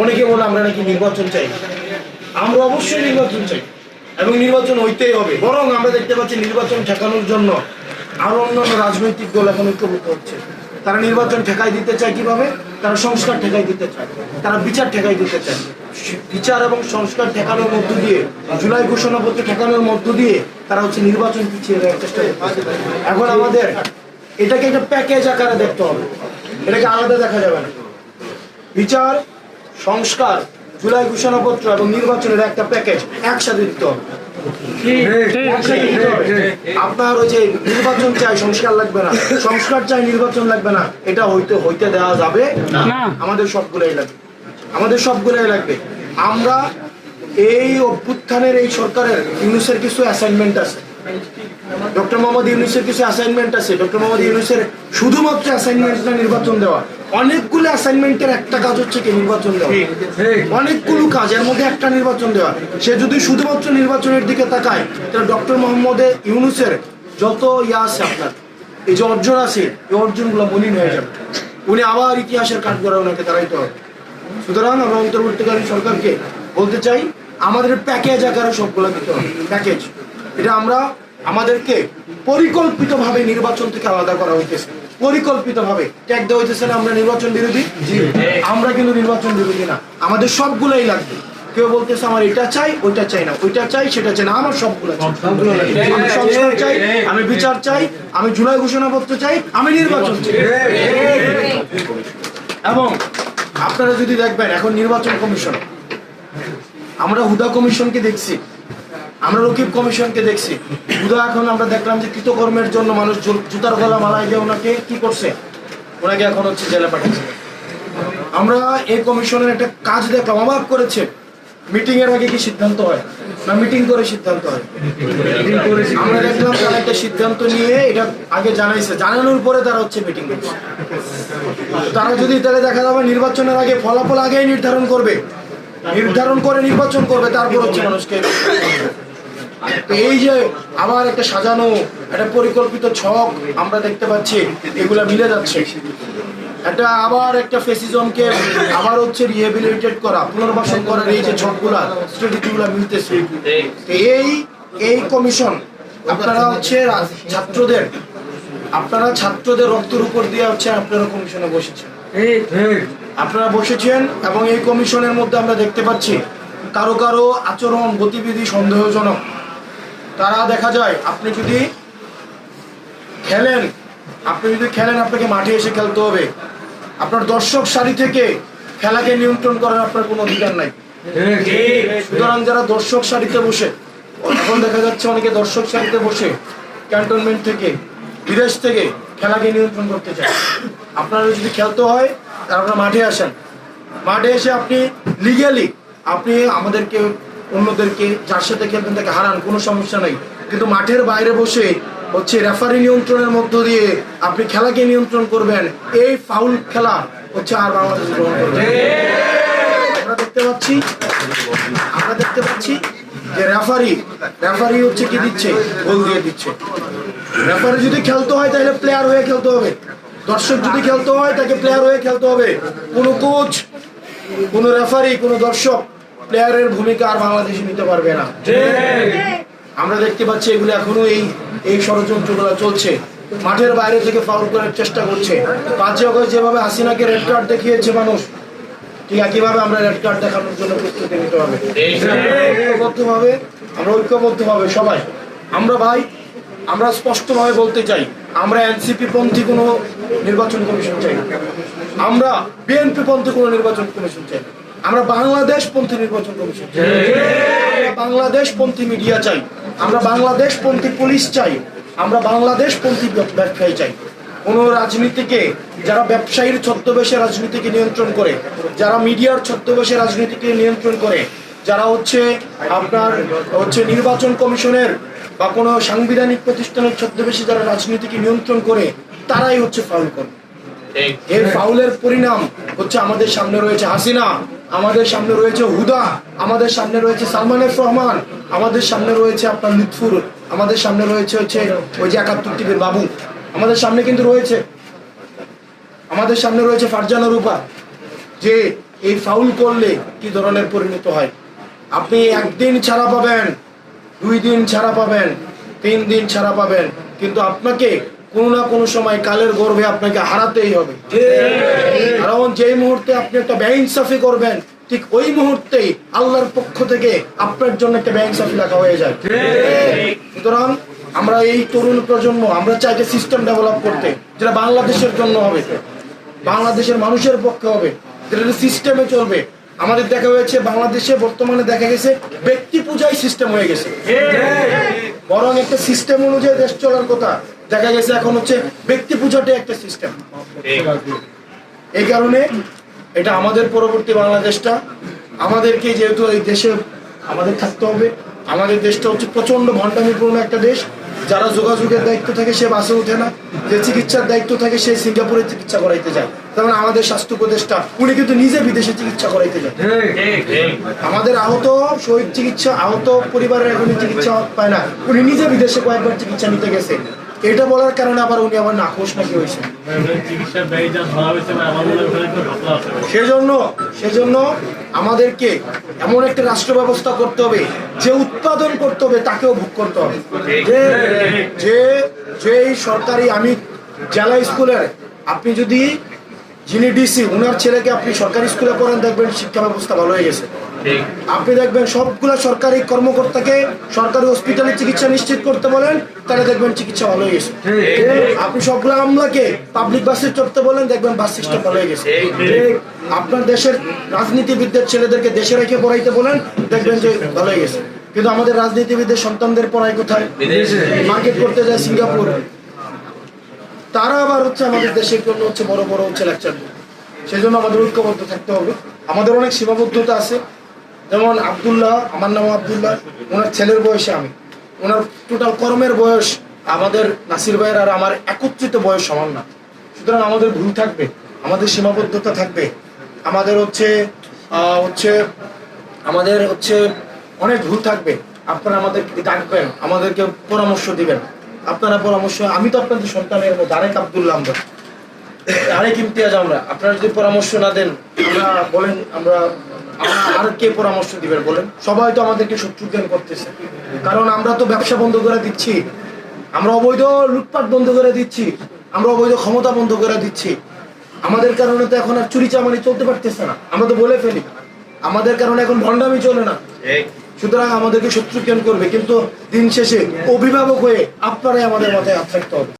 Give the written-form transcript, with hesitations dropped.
অনেকে বলে আমরা নাকি নির্বাচন চাই। আমরা অবশ্যই নির্বাচন চাই এবং নির্বাচন হইতেই হবে। বরং আমরা দেখতে পাচ্ছি নির্বাচন ঠেকানোর জন্য আরো অন্যান্য রাজনৈতিক দল এখন ঐক্যবদ্ধ হচ্ছে। তারা নির্বাচন ঠেকাই দিতে চায় কিভাবে? তারা সংস্কার ঠেকাই দিতে চায়, তারা বিচার ঠেকাই দিতে চায়। বিচার এবং সংস্কার ঠেকানোর মধ্য দিয়ে, জুলাই ঘোষণাপত্র ঠেকানোর মধ্য দিয়ে তারা হচ্ছে নির্বাচন পিছিয়ে দেওয়ার চেষ্টা করছে। এখন আমাদের এটাকে একটা প্যাকেজ আকারে দেখতে হবে, এটাকে আলাদা দেখা যাবে না। বিচার, সংস্কার, জুলাই ঘোষণাপত্র এবং নির্বাচনের একটা প্যাকেজ একসাথে দিতে হবে। আপনার ওই যে নির্বাচন চাই সংস্কার লাগবে না, সংস্কার চাই নির্বাচন লাগবে না, এটা হইতে দেওয়া যাবে না। আমাদের সবগুলাই লাগবে, আমাদের সবগুলাই লাগবে। আমরা এই অভ্যুত্থানের এই সরকারের ইউনূসের কিছু অ্যাসাইনমেন্ট আছে, ডক্টর মোহাম্মদ ইউনূসের কিছু অ্যাসাইনমেন্ট আছে। ডক্টর মোহাম্মদ ইউনূসের শুধুমাত্র অ্যাসাইনমেন্টটা নির্বাচন দেওয়া। অনেকগুলো অ্যাসাইনমেন্টের একটা কাজ হচ্ছে কি নির্বাচন দেওয়া, অনেকগুলো কাজের মধ্যে একটা নির্বাচন দেওয়া। সে যদি শুধুমাত্র নির্বাচনের দিকে তাকায় তাহলে ডক্টর মোহাম্মদ ইউনূসের যত ইয়া আছে, আপনার এই যে অর্জন আছে, এই অর্জনগুলো মলিন হয়ে যাবে। উনি আবার ইতিহাসের কাঠগড়ায় ওনাকে দাঁড়াইতে হবে। সুতরাং আমরা অন্তর্বর্তীকালীন সরকারকে বলতে চাই আমাদের প্যাকেজ আকারে সবগুলো দিতে হবে, প্যাকেজ। এটা আমরা আমাদেরকে পরিকল্পিতভাবে নির্বাচন থেকে আলাদা করা হইতেছে, পরিকল্পিতভাবে ট্যাগ দেওয়া হইতেছে না আমরা নির্বাচন বিরোধী। আমরা কিন্তু নির্বাচন বিরোধী না, আমাদের সবগুলোই লাগবে। কেউ বলতেছে আমার এটা চাই ওইটা চাই না, ওইটা চাই সেটা চাই না, আমার সবগুলো লাগবে। আমি সংস্কার চাই, আমি বিচার চাই, আমি জুলাই ঘোষণাপত্র চাই, আমি নির্বাচন চাই। এবং আপনারা যদি দেখবেন এখন নির্বাচন কমিশন, আমরা হুদা কমিশনকে দেখছি, আমরা রকিব কমিশনকে দেখছি। হুদা এখন আমরা দেখলাম যে কৃতকর্মের জন্য মানুষ জুতার গলা মালায় দিয়ে ওনাকে কি করছে, ওনাকে এখন হচ্ছে জেলে পাঠাচ্ছে। আমরা এই কমিশনের একটা কাজ দেখলাম, অবাক করেছে। মিটিং এর আগে কি সিদ্ধান্ত হয় না মিটিং করে সিদ্ধান্ত হয়? আমরা দেখলাম তারা একটা সিদ্ধান্ত নিয়ে এটা আগে জানাইছে, জানানোর পরে তারা হচ্ছে মিটিং করছে। তারা যদি তাহলে দেখা যাবে নির্বাচনের আগে ফলাফল আগেই নির্ধারণ করবে, নির্ধারণ করে নির্বাচন করবে, তারপর হচ্ছে মানুষকে। এই যে আবার একটা সাজানো একটা পরিকল্পিত ছক আমরা দেখতে পাচ্ছি, এগুলা মিলে যাচ্ছে। এটা আবার একটা ফেসিজমকে আবার হচ্ছে রিহেবিলিটেট করা, পুনর্বাসন করার এই যে ছকগুলা স্ট্র্যাটেজিগুলা মিলতেছে। এই কমিশন আপনারা হচ্ছে ছাত্রদের রক্তের উপর দিয়ে হচ্ছে আপনারা কমিশনে বসেছেন, আপনারা বসেছেন। এবং এই কমিশনের মধ্যে আমরা দেখতে পাচ্ছি কারো কারো আচরণ গতিবিধি সন্দেহজনক। তারা দেখা যায় আপনি যদি খেলেন আপনাকে মাঠে এসে খেলতে হবে। আপনার দর্শক সারি থেকে খেলাকে নিয়ন্ত্রণ করার আপনার কোনো অধিকার নাই। সুতরাং যারা দর্শক সারিতে বসে, এখন দেখা যাচ্ছে অনেকে দর্শক সারিতে বসে ক্যান্টনমেন্ট থেকে, বিদেশ থেকে খেলাকে নিয়ন্ত্রণ করতে চায়। আপনারা যদি খেলতে হয় তাহলে আপনারা মাঠে আসেন, মাঠে এসে আপনি লিগ্যালি আপনি আমাদেরকে অন্যদেরকে যার সাথে খেলবেন তাকে হারান, কোনো সমস্যা নাই। কিন্তু মাঠের বাইরে বসে হচ্ছে রেফারি নিয়ন্ত্রণের মধ্য দিয়ে আপনি খেলাকে নিয়ন্ত্রণ করবেন, এই ফাউল খেলা হচ্ছে আর বাংলাদেশ গ্রহণ করবে। আমরা দেখতে পাচ্ছি যে রেফারি হচ্ছে কি দিচ্ছে, গোল দিয়ে দিচ্ছে। রেফারি যদি খেলতে হয় তাহলে প্লেয়ার হয়ে খেলতে হবে, দর্শক যদি খেলতে হয় তাকে প্লেয়ার হয়ে খেলতে হবে। কোনো কোচ, কোনো রেফারি, কোনো দর্শক প্লেয়ারের ভূমিকা আর বাংলাদেশে নিতে পারবে না। আমরা দেখতে পাচ্ছি এগুলো এখনো এই ষড়যন্ত্রগুলো চলছে। মাঠের বাইরে থেকে ফাউল করার চেষ্টা করছে। 5 আগস্ট যেভাবে হাসিনাকে রেড কার্ড দেখিয়েছে মানুষ, ঠিক একইভাবে আমরা রেড কার্ড দেখানোর জন্য প্রস্তুতি নিতে হবে। আমরা ঐক্যবদ্ধভাবে সবাই আমরা স্পষ্টভাবে বলতে চাই, আমরা এনসিপি পন্থী কোনো নির্বাচন কমিশন চাই না, আমরা বিএনপি পন্থী কোনো নির্বাচন কমিশন চাই না, আমরা বাংলাদেশ পন্থী নির্বাচন কমিশন চাই, আমরা বাংলাদেশ পন্থী মিডিয়া চাই, আমরা বাংলাদেশ পন্থী পুলিশ চাই, আমরা বাংলাদেশ পন্থী ব্যবসায়ী চাই। কোন রাজনীতিকে যারা ব্যবসায়ীর ছদ্মবেশে রাজনীতিকে নিয়ন্ত্রণ করে, যারা মিডিয়ার ছদ্মবেশে রাজনীতিকে নিয়ন্ত্রণ করে, যারা হচ্ছে আপনার হচ্ছে নির্বাচন কমিশনের বা কোনো সাংবিধানিক প্রতিষ্ঠানের ছদ্মবেশে যারা রাজনীতিকে নিয়ন্ত্রণ করে, তারাই হচ্ছে ফাউল করে। এই ফাউলের পরিণাম হচ্ছে আমাদের সামনে রয়েছে হাসিনা, আমাদের সামনে রয়েছে হুদা, আমাদের সামনে রয়েছে সালমান এফ রহমান, আমাদের সামনে রয়েছে আপনার লুৎফুর, আমাদের সামনে রয়েছে হচ্ছে ওই যে 71 টিভির বাবু, আমাদের সামনে কিন্তু রয়েছে, আমাদের সামনে রয়েছে ফারজানা রূপা। যে এই ফাউল করলে কি ধরনের পরিণত হয়। আপনি একদিন ছাড়া পাবেন, 2 দিন ছাড়া পাবেন, 3 দিন ছাড়া পাবেন, কিন্তু আপনাকে কোনো না কোনো সময় কালের গর্ভে আপনাকে হারাতেই হবে। কারণ যেই মুহূর্তে আপনি একটা বেইনসাফি করবেন, ঠিক ওই মুহূর্তেই আল্লাহর পক্ষ থেকে আপনার জন্য একটা বেইনসাফি লেখা হয়ে যায়। সুতরাং আমরা এই তরুণ প্রজন্ম আমরা চাই যে সিস্টেম ডেভেলপ করতে, যেটা বাংলাদেশের জন্য হবে, বাংলাদেশের মানুষের পক্ষে হবে, যেটা সিস্টেমে চলবে। আমাদের দেখা হয়েছে বাংলাদেশে বর্তমানে দেখা গেছে ব্যক্তি পূজাই সিস্টেম হয়ে গেছে, বরং একটা সিস্টেম অনুযায়ী দেশ চলার কথা দেখা গেছে এখন হচ্ছে ব্যক্তি পূজাটাই একটা সিস্টেম। এই কারণে এটা আমাদের পরবর্তী বাংলাদেশটা আমাদেরকে, যেহেতু এই দেশে আমাদের থাকতে হবে। আমাদের দেশটা হচ্ছে প্রচন্ড ভণ্ডামিপূর্ণ একটা দেশ। যারা যোগাযোগের দায়িত্ব থাকে সে বাসে ওঠে না, যে চিকিৎসার দায়িত্ব থাকে সে সিঙ্গাপুরে চিকিৎসা করাইতে যায়। তেমন আমাদের স্বাস্থ্য উপদেষ্টা উনি কিন্তু নিজে বিদেশে চিকিৎসা করাইতে যায়। আমাদের আহত শহীদ চিকিৎসা, আহত পরিবারের এখনই চিকিৎসা পায় না, উনি নিজে বিদেশে কয়েকবার চিকিৎসা নিতে গেছে। এটা বলার কারণে আবার উনি আবার নাখোশ নাকি হয়েছে। সেজন্য আমাদেরকে এমন একটা রাষ্ট্র ব্যবস্থা করতে হবে যে উৎপাদন করতে হবে তাকেও ভোগ করতে হবে। যে সরকারি, আমি জেলা স্কুলের, আপনি যদি যিনি ডিসি ওনার ছেলেকে আপনি সরকারি স্কুলে পড়েন, দেখবেন শিক্ষা ব্যবস্থা ভালো হয়ে গেছে। আপনি দেখবেন সবগুলা সরকারি কর্মকর্তাকে সরকারি হসপিটালে চিকিৎসা নিশ্চিত করতে বলেন, তাহলে দেখবেন চিকিৎসা ভালো হয়ে গেছে। আপনি সবগুলা আমলাকে পাবলিক বাসে চড়তে বলেন, দেখবেন বাস সিস্টেম ভালো হয়ে গেছে। আপনার দেশের রাজনীতিবিদদের ছেলেদেরকে দেশে রেখে পড়াইতে বলেন, দেখবেন যে ভালো হয়ে গেছে। কিন্তু আমাদের রাজনীতিবিদদের সন্তানদের পড়ায় কোথায়? মার্কেট করতে যায় সিঙ্গাপুর। তারা আবার হচ্ছে আমাদের দেশের জন্য হচ্ছে বড় বড় হচ্ছে লেকচার। সেই জন্য আমাদের ঐক্যবদ্ধ থাকতে হবে। আমাদের অনেক সীমাবদ্ধতা আছে। যেমন আব্দুল্লাহ, আমার নাম আব্দুল্লাহ, ওনার ছেলের বয়সে আমি, ওনার টোটাল কর্মের বয়স আমাদের নাসির ভাইয়ের আর আমার একত্রিত বয়স সমান না। সুতরাং আমাদের ভুল থাকবে, আমাদের সীমাবদ্ধতা থাকবে, আমাদের হচ্ছে অনেক ভুল থাকবে। আপনারা আমাদেরকে ডাকবেন, আমাদেরকে পরামর্শ দিবেন। আপনারা পরামর্শ, আমি তো আপনাদের সন্তানের মধ্যে আরেক আব্দুল্লাহ, আমরা আরেক ইমতিয়াজ, আমরা আপনারা যদি পরামর্শ না দেন, আমরা বলেন আমরা আর কে পরামর্শ দিবেন বলেন? সবাই তো আমাদেরকে শত্রু জ্ঞান করতেছে। কারণ আমরা তো ব্যবসা বন্ধ করে দিচ্ছি, আমরা অবৈধ লুটপাট বন্ধ করে দিচ্ছি, আমরা অবৈধ ক্ষমতা বন্ধ করে দিচ্ছি। আমাদের কারণে তো এখন আর চুরি চামারি চলতে পারতেছে না, আমরা তো বলে ফেলি। আমাদের কারণে এখন ভণ্ডামি চলে না। সুতরাং আমাদেরকে শত্রু জ্ঞান করবে, কিন্তু দিন শেষে অভিভাবক হয়ে আপনারাই আমাদের মাথায় হাত রাখতে হবে।